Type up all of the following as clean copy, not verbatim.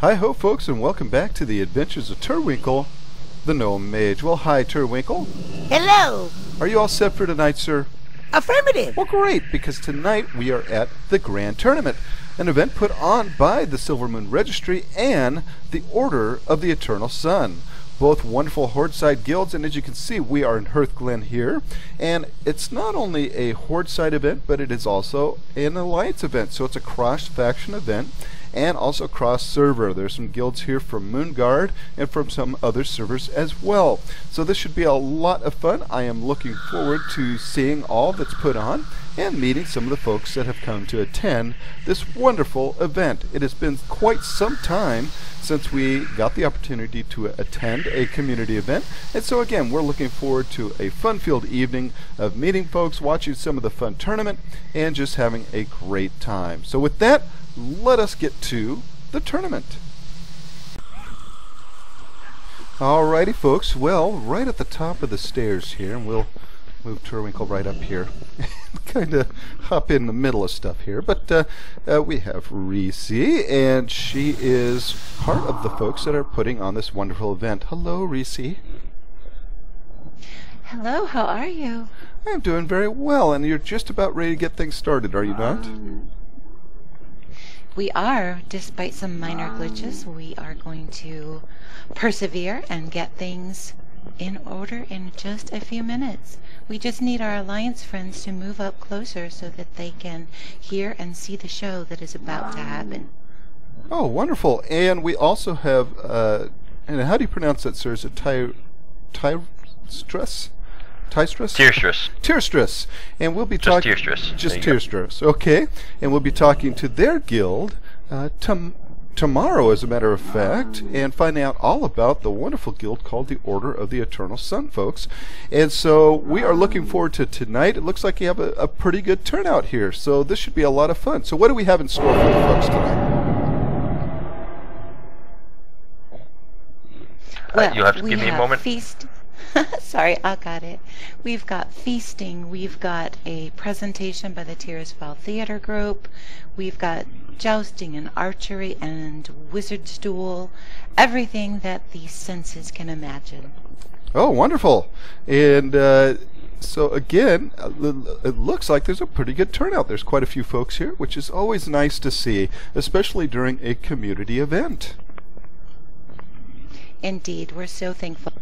Hi-ho, folks, and welcome back to the adventures of Turwinkle, the Gnome Mage. Well, hi, Turwinkle. Hello. Are you all set for tonight, sir? Affirmative. Well, great, because tonight we are at the Grand Tournament, an event put on by the Silvermoon Registry and the Order of the Eternal Sun. Both wonderful Horde-side guilds, and as you can see, we are in Hearthglen here. And it's not only a Horde-side event, but it is also an Alliance event. So it's a cross-faction event and also cross-server. There's some guilds here from Moonguard and from some other servers as well. So this should be a lot of fun. I am looking forward to seeing all that's put on and meeting some of the folks that have come to attend this wonderful event. It has been quite some time since we got the opportunity to attend a community event, and so again, we're looking forward to a fun-filled evening of meeting folks, watching some of the fun tournament, and just having a great time. So with that, let us get to the tournament. Alrighty, folks, well, right at the top of the stairs here, and we'll move Turwinkle right up here. Kind of hop in the middle of stuff here, but we have Reese, and she is part of the folks that are putting on this wonderful event. Hello, Reese. Hello, how are you? I am doing very well, and you're just about ready to get things started, are you not? We are, despite some minor glitches. We are going to persevere and get things in order in just a few minutes. We just need our Alliance friends to move up closer so that they can hear and see the show that is about to happen. Oh, wonderful. And we also have, and how do you pronounce that, sir? Is it Tyrstress? Tyrstress. And we'll be talking... Just Tyrstress. Okay. And we'll be talking to their guild tomorrow, as a matter of fact, and finding out all about the wonderful guild called the Order of the Eternal Sun, folks. And so we are looking forward to tonight. It looks like you have a pretty good turnout here, so this should be a lot of fun. So what do we have in store for the folks tonight? Well, you'll have to give me a moment. Feast. Sorry, I got it. We've got feasting. We've got a presentation by the Tirisfal Theater Group. We've got jousting and archery and wizard stool. Everything that the senses can imagine. Oh, wonderful. And so again, it looks like there's a pretty good turnout. There's quite a few folks here, which is always nice to see, especially during a community event. Indeed, we're so thankful.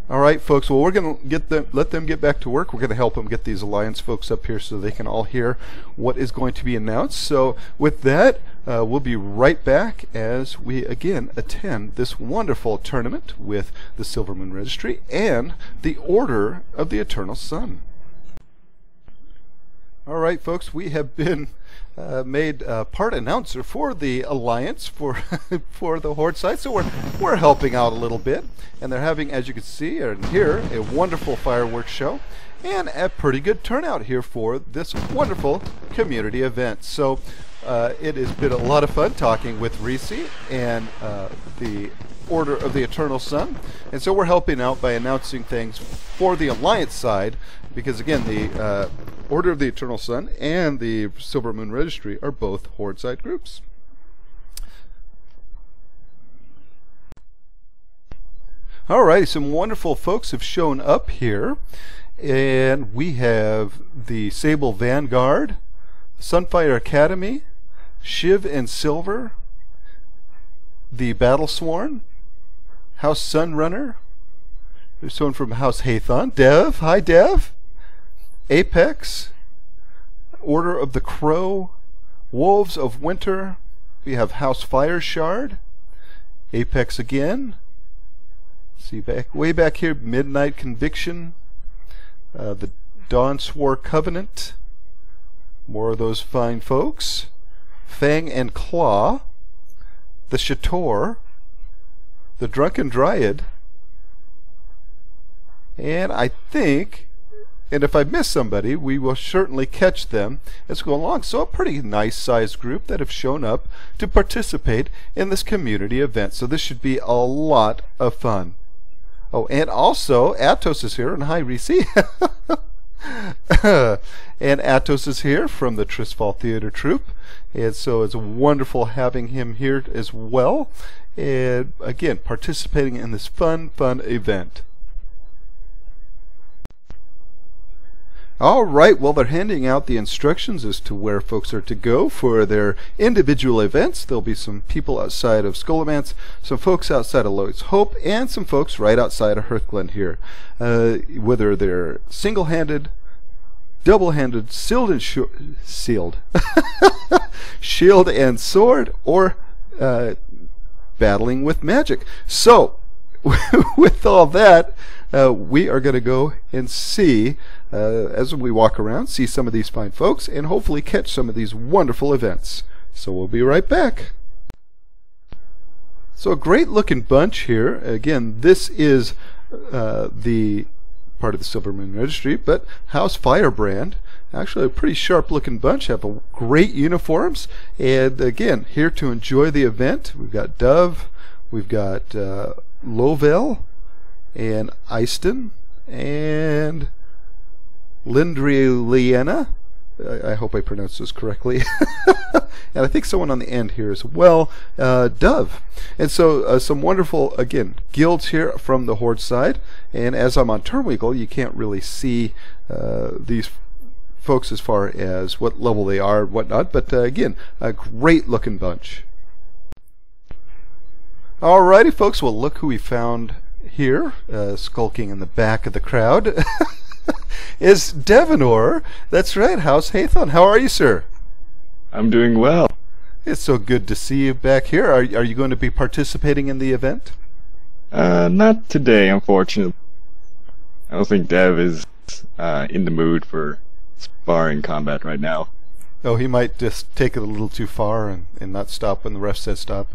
All right, folks. Well, we're going to let them get back to work. We're going to help them get these Alliance folks up here so they can all hear what is going to be announced. So with that, we'll be right back as we again attend this wonderful tournament with the Silvermoon Registry and the Order of the Eternal Sun. All right, folks. We have been made part announcer for the Alliance for for the Horde side, so we're helping out a little bit, and they're having, as you can see and hear, a wonderful fireworks show and a pretty good turnout here for this wonderful community event. So it has been a lot of fun talking with Reese and the Order of the Eternal Sun, and so we're helping out by announcing things for the Alliance side, because again, the Order of the Eternal Sun and the Silvermoon Registry are both Horde-side groups. Alright, some wonderful folks have shown up here, and we have the Sable Vanguard, Sunfire Academy, Shiv and Silver, the Battlesworn, House Sunrunner, there's someone from House Hathon, Dev, hi Dev, Apex, Order of the Crow, Wolves of Winter, we have House Fire Shard, Apex again, see way back here, Midnight Conviction, the Dawn Swore Covenant, more of those fine folks, Fang and Claw, the Shator, the Drunken Dryad, and I think, and if I miss somebody, we will certainly catch them as we go along. So a pretty nice sized group that have shown up to participate in this community event. So this should be a lot of fun. Oh, and also Atos is here, and hi Reese. And Atos is here from the Tristfall Theater Troupe, and so it's wonderful having him here as well, and again participating in this fun event. Alright, well, they're handing out the instructions as to where folks are to go for their individual events. There'll be some people outside of Scholomance, some folks outside of Lloyd's Hope, and some folks right outside of Hearthglen here. Whether they're single-handed, double-handed, shield and sword, or battling with magic. So, with all that, we are going to go and see, as we walk around, see some of these fine folks and hopefully catch some of these wonderful events. So we'll be right back. So a great looking bunch here. Again, this is the part of the Silvermoon Registry, but House Firebrand, actually a pretty sharp looking bunch, have a great uniforms, and again, here to enjoy the event. We've got Dove, we've got Lovell, and Easton, and Lindrieliana. I hope I pronounced this correctly. And I think someone on the end here as well, Dove. And so some wonderful, again, guilds here from the Horde side. And as I'm on Turwinkle, you can't really see these folks as far as what level they are and whatnot. But again, a great looking bunch. Alrighty, folks. Well, look who we found here, skulking in the back of the crowd. Is Devanor. That's right, House Hathon. How are you, sir? I'm doing well. It's so good to see you back here. Are you going to be participating in the event? Not today, unfortunately. I don't think Dev is in the mood for sparring combat right now. Oh, he might just take it a little too far and not stop when the ref says stop.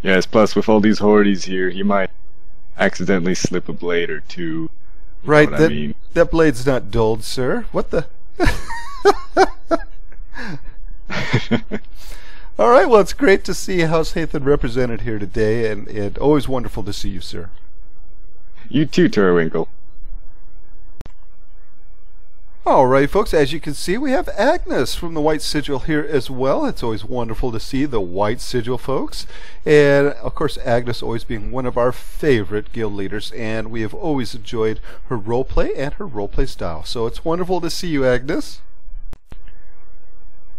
Yes, plus with all these hordes here, he might accidentally slip a blade or two. Right, I mean. That blade's not dulled, sir. What the? All right, well, it's great to see House Hathon represented here today, and always wonderful to see you, sir. You too, Turwinkle. All right, folks, as you can see, we have Agnes from the White Sigil here as well. It's always wonderful to see the White Sigil folks. And, of course, Agnes always being one of our favorite guild leaders, and we have always enjoyed her roleplay and her roleplay style. So it's wonderful to see you, Agnes.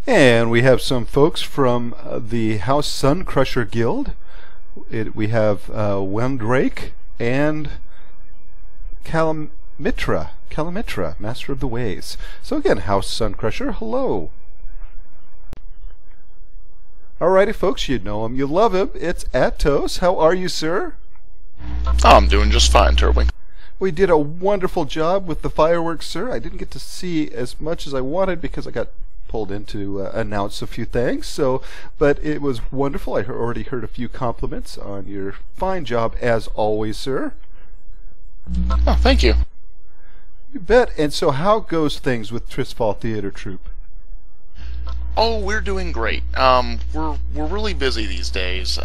And we have some folks from the House Suncrusher Guild. We have Wendrake and Calamitra, Master of the Ways. So again, House Suncrusher, hello. Alrighty, folks, you know him, you love him. It's Atos. How are you, sir? Oh, I'm doing just fine, Turwinkle. We did a wonderful job with the fireworks, sir. I didn't get to see as much as I wanted because I got pulled in to announce a few things. So, but it was wonderful. I already heard a few compliments on your fine job as always, sir. Oh, thank you. You bet. And so how goes things with Tristfall Theater Troupe? Oh, we're doing great. We're really busy these days.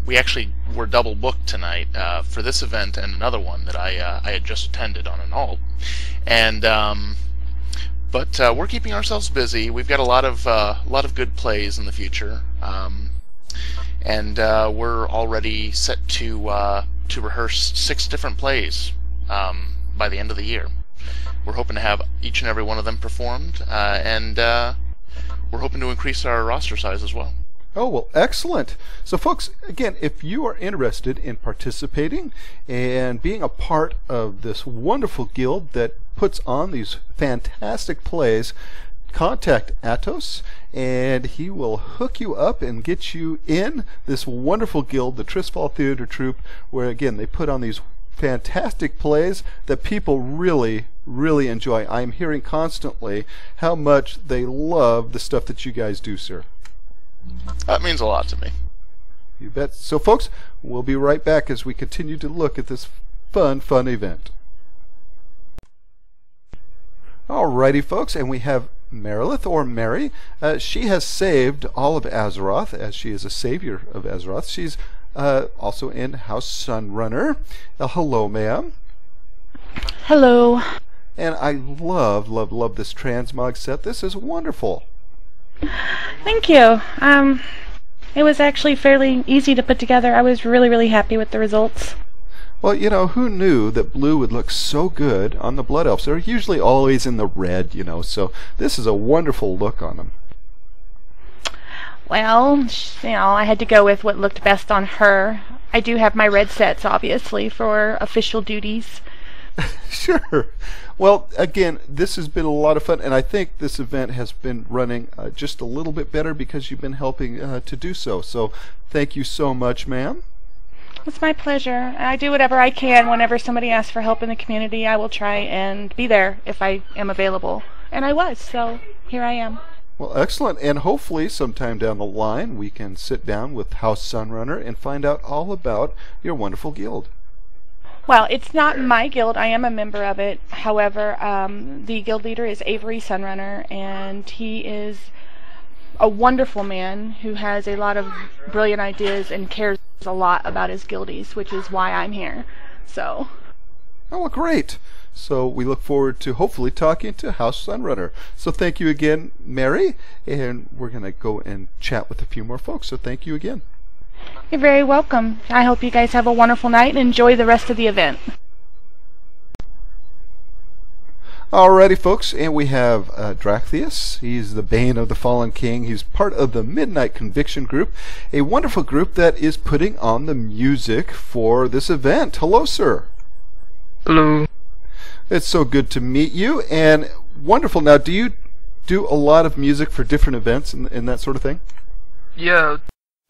We're double booked tonight for this event and another one that I had just attended on an alt. And but we're keeping ourselves busy. We've got a lot of good plays in the future. And we're already set to rehearse 6 different plays by the end of the year. We're hoping to have each and every one of them performed, and we're hoping to increase our roster size as well. Oh, well, excellent. So, folks, again, if you are interested in participating and being a part of this wonderful guild that puts on these fantastic plays, contact Atos, and he will hook you up and get you in this wonderful guild, the Tristfall Theater Troupe, where, again, they put on these fantastic plays that people really enjoy. I'm hearing constantly how much they love the stuff that you guys do, sir. That means a lot to me. You bet. So, folks, we'll be right back as we continue to look at this fun event. Alrighty, folks, and we have Marilith, or Mary. She has saved all of Azeroth, as she is a savior of Azeroth. She's also in House Sunrunner. Hello, ma'am. Hello. And I love, love, love this transmog set. This is wonderful. Thank you. It was actually fairly easy to put together. I was really, really happy with the results. Well, you know, who knew that blue would look so good on the Blood Elves? They're usually always in the red, you know, so this is a wonderful look on them. Well, you know, I had to go with what looked best on her. I do have my red sets, obviously, for official duties. Sure. Well, again, this has been a lot of fun, and I think this event has been running just a little bit better because you've been helping to do so. So thank you so much, ma'am. It's my pleasure. I do whatever I can. Whenever somebody asks for help in the community, I will try and be there if I am available. And I was, so here I am. Well, excellent. And hopefully sometime down the line we can sit down with House Sunrunner and find out all about your wonderful guild. Well, it's not my guild. I am a member of it. However, the guild leader is Avery Sunrunner, and he is a wonderful man who has a lot of brilliant ideas and cares a lot about his guildies, which is why I'm here. So. Oh, well, great. So we look forward to hopefully talking to House Sunrunner. So thank you again, Mary, and we're going to go and chat with a few more folks. So thank you again. You're very welcome. I hope you guys have a wonderful night and enjoy the rest of the event. Alrighty, folks, and we have Drachthius. He's the Bane of the Fallen King. He's part of the Midnight Conviction group, a wonderful group that is putting on the music for this event. Hello, sir. Hello. It's so good to meet you, and wonderful. Now, do you do a lot of music for different events and that sort of thing? Yeah,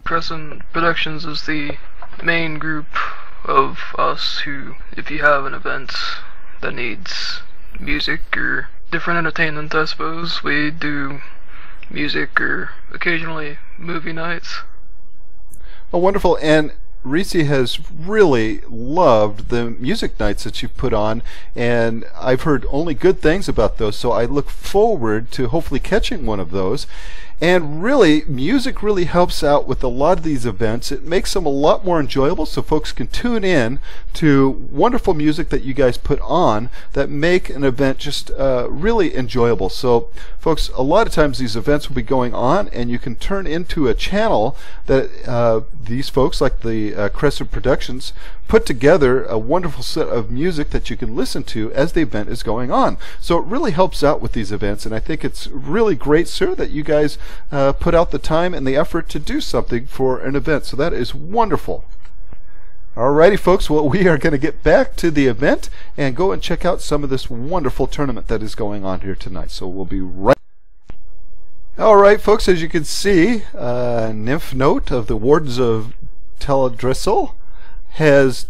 Crescent Productions is the main group of us who, if you have an event that needs music or different entertainment, I suppose, we do music or occasionally movie nights. Oh, wonderful. And Reese has really loved the music nights that you've put on, and I've heard only good things about those, so I look forward to hopefully catching one of those. And really, music really helps out with a lot of these events. It makes them a lot more enjoyable, so folks can tune in to wonderful music that you guys put on that make an event just really enjoyable. So, folks, a lot of times these events will be going on, and you can turn into a channel that these folks, like the Crescent Productions, put together a wonderful set of music that you can listen to as the event is going on. So it really helps out with these events, and I think it's really great, sir, that you guys put out the time and the effort to do something for an event. So that is wonderful. Alrighty, folks, well, we are going to get back to the event and go and check out some of this wonderful tournament that is going on here tonight. So we'll be right. Alright, folks, as you can see, Nymph Note of the Wardens of Teledrissel has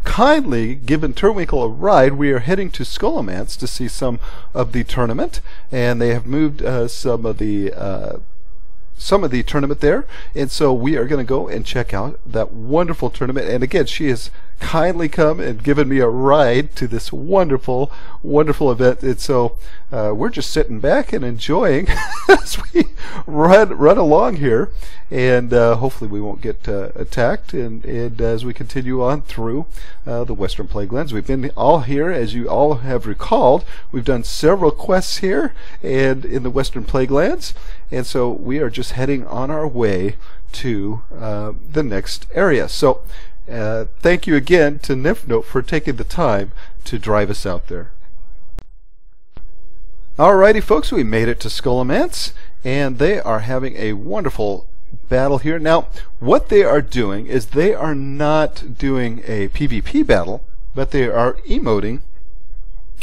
kindly given Turwinkle a ride. We are heading to Scholomance to see some of the tournament, and they have moved some of the tournament there, and so we are going to go and check out that wonderful tournament. And again, she has kindly come and given me a ride to this wonderful event, and so we're just sitting back and enjoying as we run along here, and hopefully we won't get attacked, and as we continue on through the Western Plaguelands. We've been all here, as you all have recalled. We've done several quests here and in the Western Plaguelands, and so we are just heading on our way to the next area. So thank you again to Nymph Note for taking the time to drive us out there. Alrighty, folks, we made it to Scholomance, and they are having a wonderful battle here. Now, what they are doing is they are not doing a PvP battle, but they are emoting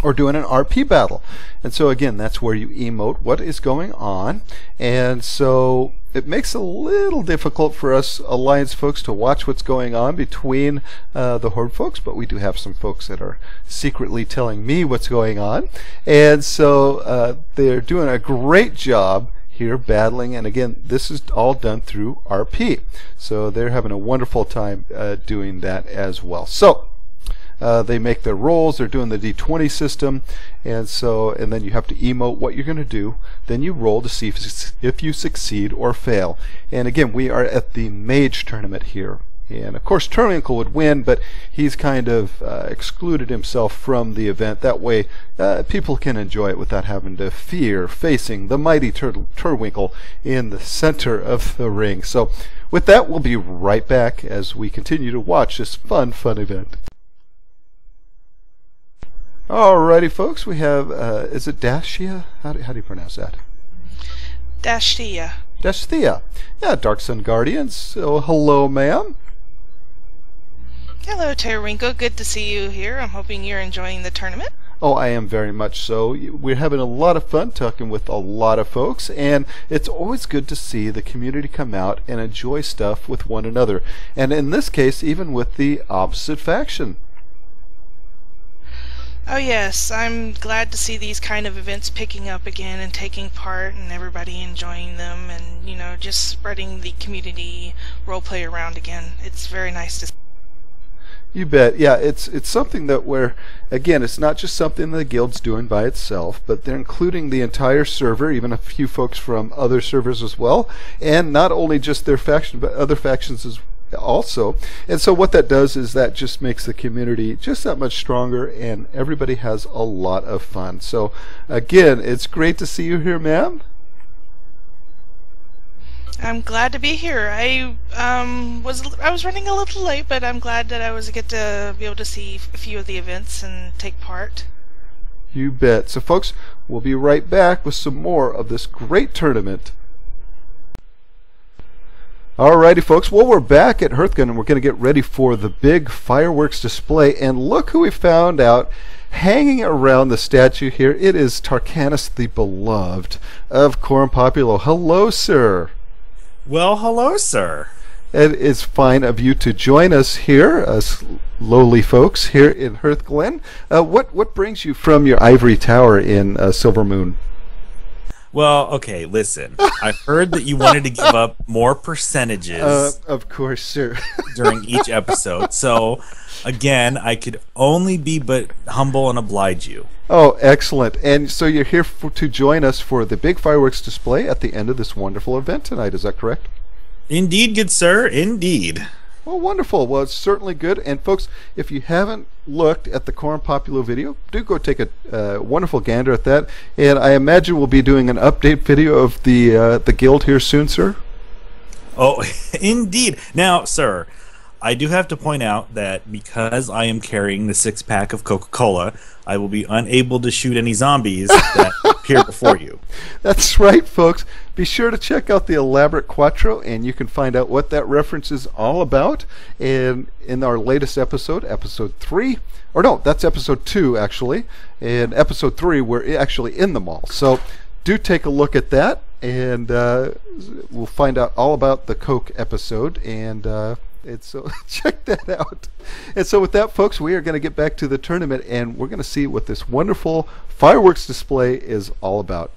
or doing an RP battle. And so again, that's where you emote what is going on, and so it makes it a little difficult for us Alliance folks to watch what's going on between the Horde folks, but we do have some folks that are secretly telling me what's going on, and so they're doing a great job here battling, and again, this is all done through RP, so they're having a wonderful time doing that as well. So they make their rolls, they're doing the D20 system, and then you have to emote what you're going to do, then you roll to see if you succeed or fail. And again, we are at the Mage tournament here And of course Turwinkle would win, but he's kind of excluded himself from the event. That way people can enjoy it without having to fear facing the mighty Turwinkle in the center of the ring. So with that, we'll be right back as we continue to watch this fun event. Alrighty folks, we have, is it Dashia? How do you pronounce that? Dashia. Dashia. Yeah, Dark Sun Guardians. So hello ma'am. Hello, Turwinkle. Good to see you here. I'm hoping you're enjoying the tournament. Oh, I am very much so. We're having a lot of fun talking with a lot of folks, and it's always good to see the community come out and enjoy stuff with one another. And in this case, even with the opposite faction. Oh yes, I'm glad to see these kind of events picking up again and taking part and everybody enjoying them and, you know, just spreading the community roleplay around again. It's very nice to see. You bet. Yeah, it's something that again, it's not just something the guild's doing by itself, but they're including the entire server, even a few folks from other servers as well, and not only just their faction, but other factions as also. And so what that does is that just makes the community just that much stronger, and everybody has a lot of fun. So again, it's great to see you here, ma'am. I'm glad to be here. I was running a little late, but I'm glad that I get to be able to see a few of the events and take part. You bet. So folks, we'll be right back with some more of this great tournament. Alrighty folks, well, we're back at Hearthgun and we're going to get ready for the big fireworks display, and look who we found out hanging around the statue here. It is Tarkanis the Beloved of Coram Populo. Hello, sir. Well, hello, sir. It is fine of you to join us here, us lowly folks here in Hearthglen. What brings you from your ivory tower in Silvermoon? Well, okay, listen. I heard that you wanted to give up more percentages. Of course, sir. during each episode. So, again, I could only be but humble and oblige you. Oh, excellent. And so you're here to join us for the big fireworks display at the end of this wonderful event tonight. Is that correct? Indeed, good sir. Indeed. Well, wonderful. Well, it's certainly good. And folks, if you haven't looked at the Coram Populo video, do go take a wonderful gander at that. And I imagine we'll be doing an update video of the guild here soon, sir. Oh, indeed. Now, sir, I do have to point out that because I am carrying the 6-pack of Coca-Cola, I will be unable to shoot any zombies that appear before you. That's right, folks. Be sure to check out the elaborate Quattro, and you can find out what that reference is all about. And in our latest episode, episode 3, or no, that's episode 2 actually. In episode 3, we're actually in the mall. So do take a look at that, and we'll find out all about the Coke episode, and so check that out. And so with that, folks, we are going to get back to the tournament, and we're going to see what this wonderful fireworks display is all about.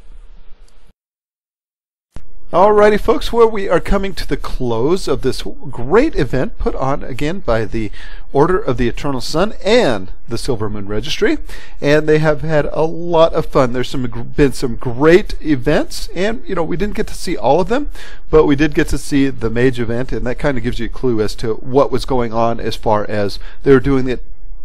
Alrighty folks, well, we are coming to the close of this great event put on again by the Order of the Eternal Sun and the Silvermoon Registry, and they have had a lot of fun. There's been some great events, and you know, we didn't get to see all of them, but we did get to see the mage event, and that kind of gives you a clue as to what was going on as far as they were doing it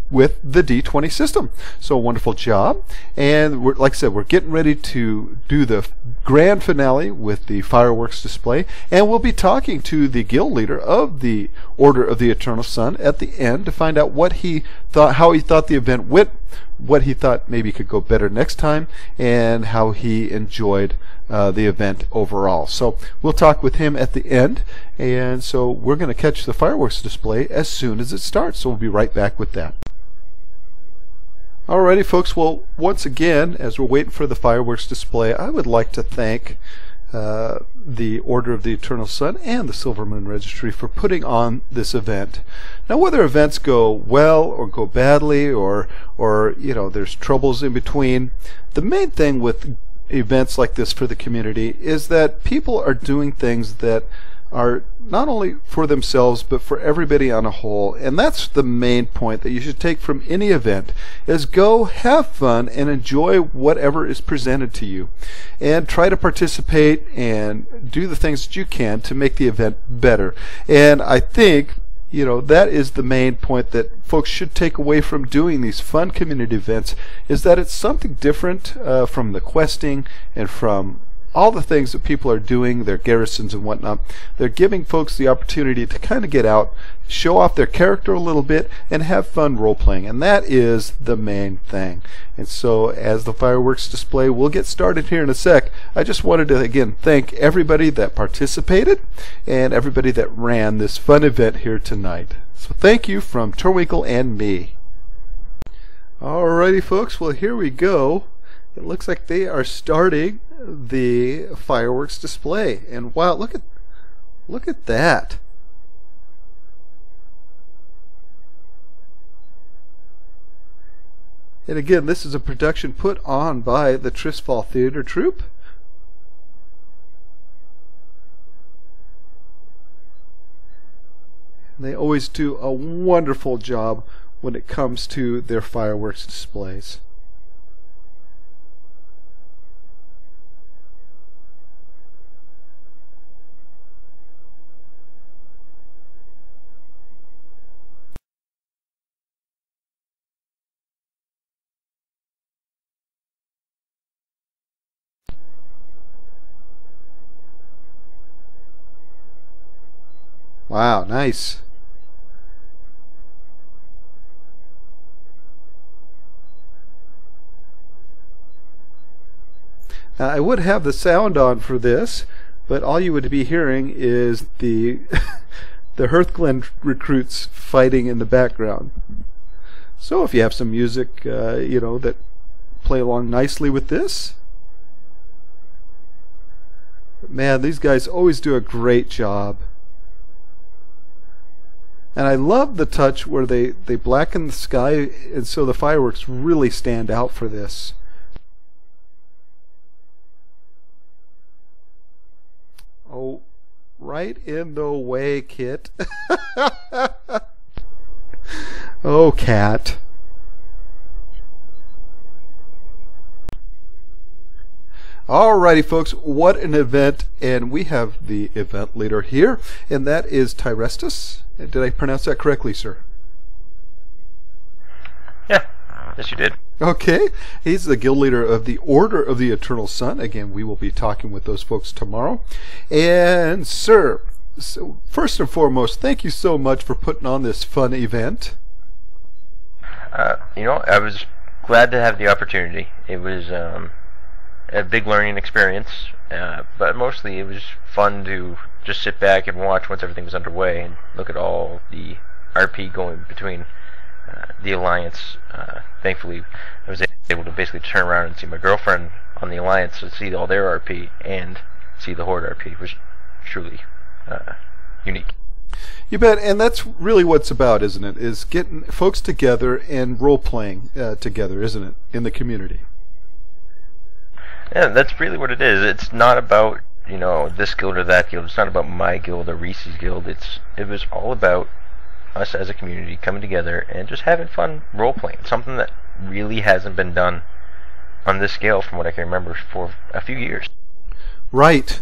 with the D20 system. So wonderful job. And like I said, we're getting ready to do the grand finale with the fireworks display, and we'll be talking to the guild leader of the Order of the Eternal Sun at the end to find out what he thought, how he thought the event went, what he thought maybe could go better next time, and how he enjoyed the event overall. So we'll talk with him at the end, and so we're going to catch the fireworks display as soon as it starts. So we'll be right back with that. Alrighty folks, well, once again, as we're waiting for the fireworks display, I would like to thank the Order of the Eternal Sun and the Silvermoon Registry for putting on this event. Now, whether events go well or go badly, or you know, there's troubles in between, the main thing with events like this for the community is that people are doing things that are not only for themselves but for everybody on a whole, and that's the main point that you should take from any event, is go have fun and enjoy whatever is presented to you, and try to participate and do the things that you can to make the event better. And I think you know, that is the main point that folks should take away from doing these fun community events, is that it's something different from the questing and from all the things that people are doing, their garrisons and whatnot. They're giving folks the opportunity to kind of get out, show off their character a little bit, and have fun role-playing, and that is the main thing. And so as the fireworks display will get started here in a sec, I just wanted to again thank everybody that participated and everybody that ran this fun event here tonight. So thank you from Turwinkle and me. Alrighty folks, well here we go. It looks like they are starting the fireworks display, and wow, look at that. And again, this is a production put on by the Tristfall Theater Troupe. And they always do a wonderful job when it comes to their fireworks displays. Wow, nice. Now, I would have the sound on for this, but all you would be hearing is the the Hearthglen recruits fighting in the background. So if you have some music, you know, that play along nicely with this, man, these guys always do a great job. And I love the touch where they blacken the sky, and so the fireworks really stand out for this. Oh, right in the way, Kit. Oh, Cat. Alrighty folks, what an event, and we have the event leader here, and that is Tyrestus. Did I pronounce that correctly, sir? Yeah, yes you did. Okay, he's the guild leader of the Order of the Eternal Sun. Again, we will be talking with those folks tomorrow. And sir, so first and foremost, thank you so much for putting on this fun event. You know, I was glad to have the opportunity. It was a big learning experience, but mostly it was fun to just sit back and watch once everything was underway and look at all the RP going between the Alliance. Thankfully, I was able to basically turn around and see my girlfriend on the Alliance and see all their RP and see the Horde RP, which was truly unique. You bet, and that's really what it's about, isn't it? Is getting folks together and role-playing together, isn't it, in the community? Yeah, that's really what it is. It's not about, you know, this guild or that guild. It's not about my guild or Reese's guild. It was all about us as a community coming together and just having fun role-playing. Something that really hasn't been done on this scale from what I can remember for a few years. Right.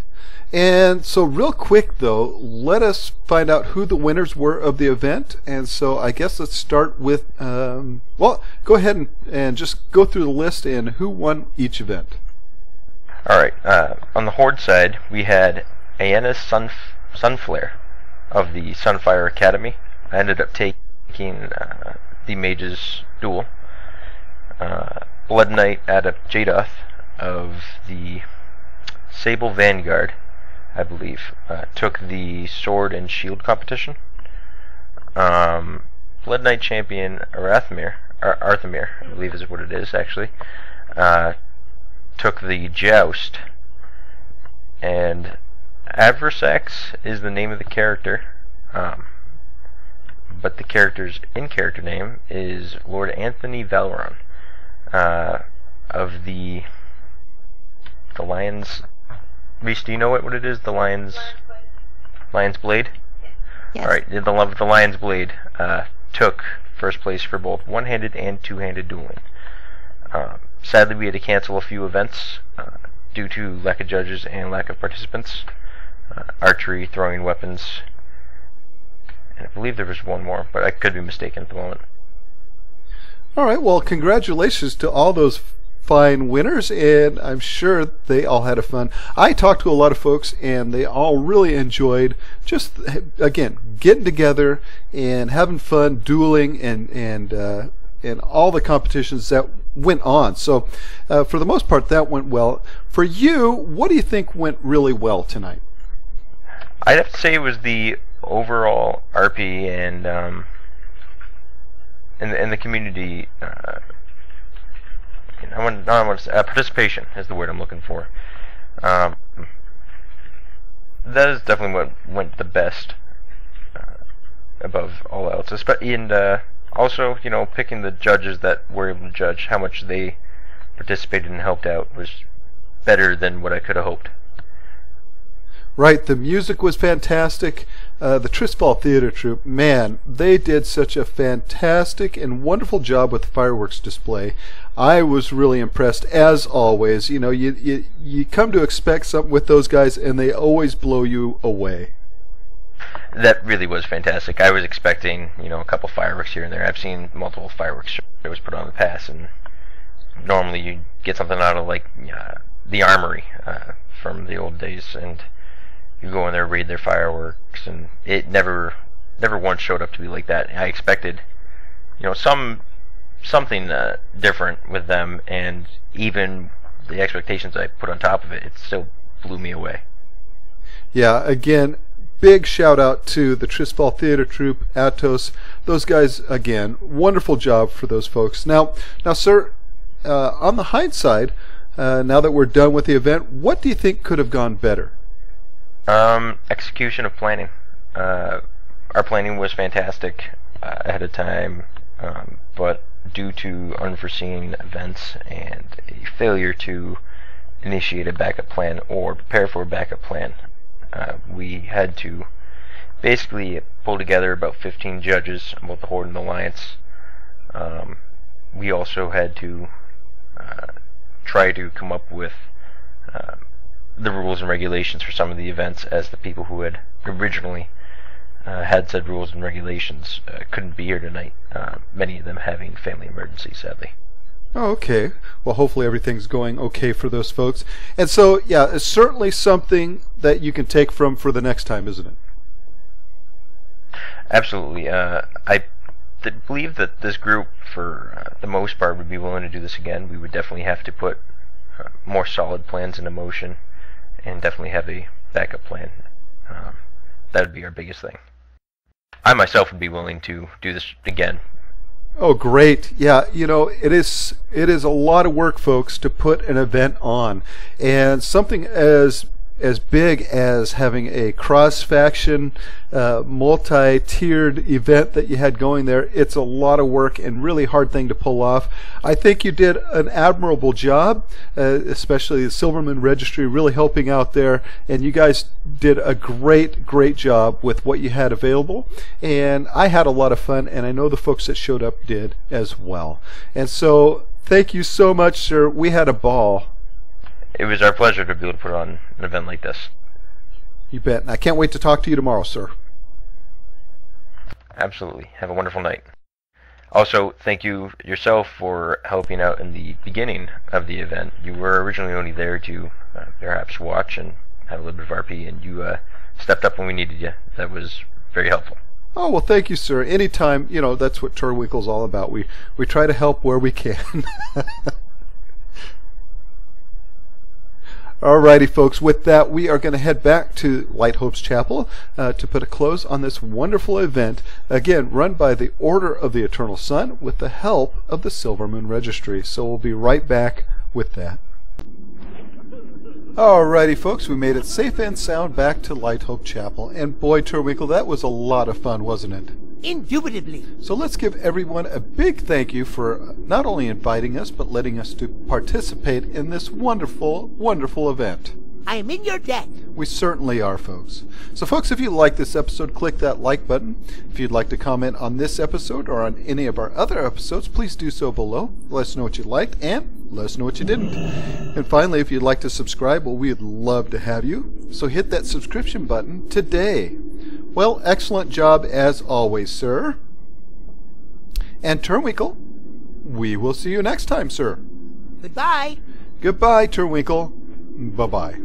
And so real quick though, let us find out who the winners were of the event. And so I guess let's start with, well, go ahead and just go through the list and who won each event. Alright, on the Horde side, we had Aena's Sunflare of the Sunfire Academy. I ended up taking the Mage's Duel. Blood Knight Jadoth of the Sable Vanguard, I believe, took the Sword and Shield competition. Blood Knight Champion Arthemir, I believe is what it is actually, took the Joust, and Adversex is the name of the character, but the character's in-character name is Lord Anthony Valoron, of the Lions. Reese, do you know what it is? The Lion's Blade? Yes. Alright, the Lion's Blade took first place for both one-handed and two-handed dueling. Sadly, we had to cancel a few events due to lack of judges and lack of participants. Archery, throwing weapons, And I believe there was one more, but I could be mistaken at the moment. All right, well, congratulations to all those fine winners, and I'm sure they all had a fun. I talked to a lot of folks, and they all really enjoyed just, again, getting together and having fun, dueling, and all the competitions that went on. So, for the most part, that went well. For you, what do you think went really well tonight? I'd have to say it was the overall RP and the community. I want to say, participation is the word I'm looking for. That is definitely what went the best above all else. And also, picking the judges that were able to judge how much they participated and helped out was better than what I could have hoped. Right, the music was fantastic. The Tristball Theater Troupe, man, they did such a fantastic and wonderful job with the fireworks display. I was really impressed, as always. You come to expect something with those guys, and they always blow you away. That really was fantastic. I was expecting, a couple fireworks here and there. I've seen multiple fireworks shows put on in the past, and normally you get something out of the Armory from the old days, and you go in there, read their fireworks, and it never once showed up to be like that. I expected, something different with them, and even the expectations I put on top of it, it still blew me away. Yeah, again, big shout out to the Tristball Theater Troupe, Atos. Those guys, again, wonderful job for those folks. Now, sir, on the hindsight, now that we're done with the event, what do you think could have gone better? Execution of planning. Our planning was fantastic ahead of time, but due to unforeseen events and a failure to initiate a backup plan or prepare for a backup plan, we had to basically pull together about 15 judges, both the Horde and the Alliance. We also had to try to come up with the rules and regulations for some of the events, as the people who had originally had said rules and regulations couldn't be here tonight, many of them having family emergencies, sadly. Oh, okay. Well, hopefully everything's going okay for those folks. And so, yeah, it's certainly something that you can take from for the next time, isn't it? Absolutely. I believe that this group, for the most part, would be willing to do this again. We would definitely have to put more solid plans into motion, and definitely have a backup plan. That would be our biggest thing. I myself would be willing to do this again. Oh, great. Yeah, it is a lot of work, folks, to put an event on. And something as big as having a cross-faction, multi-tiered event that you had going there, it's a lot of work and really hard thing to pull off. I think you did an admirable job, especially the Silvermoon Registry really helping out there, and you guys did a great job with what you had available, and I had a lot of fun, and I know the folks that showed up did as well. And so thank you so much, sir. We had a ball. It was our pleasure to be able to put on an event like this. You bet. And I can't wait to talk to you tomorrow, sir. Absolutely. Have a wonderful night. Also, thank you yourself for helping out in the beginning of the event. You were originally only there to perhaps watch and have a little bit of RP, and you stepped up when we needed you. That was very helpful. Oh, well, thank you, sir. Anytime, that's what Turwinkle's all about. We try to help where we can. Alrighty, folks, with that, we are going to head back to Light Hope's Chapel to put a close on this wonderful event, again, run by the Order of the Eternal Sun with the help of the Silvermoon Registry. So we'll be right back with that. Alrighty, folks, we made it safe and sound back to Light Hope Chapel. And boy, Turwinkle, that was a lot of fun, wasn't it? Indubitably. So let's give everyone a big thank you for not only inviting us, but letting us to participate in this wonderful event. I am in your debt. We certainly are, folks. So, folks, if you like this episode, click that like button. If you'd like to comment on this episode or on any of our other episodes, please do so below. Let us know what you liked and let us know what you didn't. And finally, if you'd like to subscribe, well, we'd love to have you. So hit that subscription button today. Well, excellent job as always, sir. And Turwinkle, we will see you next time, sir. Goodbye. Goodbye, Turwinkle. Bye-bye.